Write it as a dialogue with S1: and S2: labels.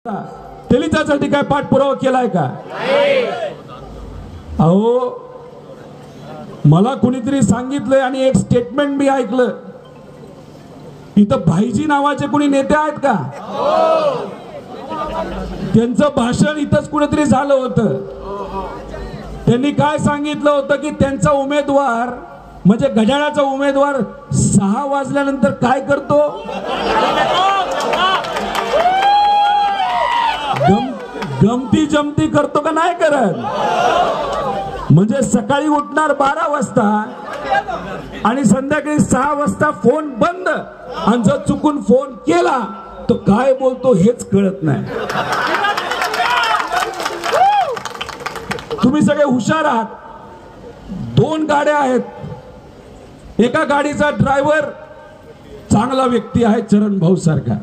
S1: दलितांसाठी काय पाठपुरावा केलाय का? अहो मला कुणीतरी सांगितलंय आणि एक स्टेटमेंट मी ऐकलं, इथं भाईजी नावाचे कोणी नेते आहेत का? त्यांचं भाषण इथंच कुठेतरी झालं होतं. त्यांनी काय सांगितलं होतं की त्यांचा उमेदवार म्हणजे घड्याळाचा उमेदवार 6 वाजल्यानंतर काय करतो? गमती जमती करतो का नाही करत? म्हणजे सकाळी उठणार 12 वाजता आणि संध्याकाळी 6 वाजता फोन बंद, आणि जर चुकून फोन केला तो काय बोलतो हेच कळत नाही. तुम्ही सगळे हुशार आहात. 2 गाड्या आहेत, एका गाडीचा ड्रायव्हर चांगला व्यक्ती आहे, चरण भाऊ सारखा.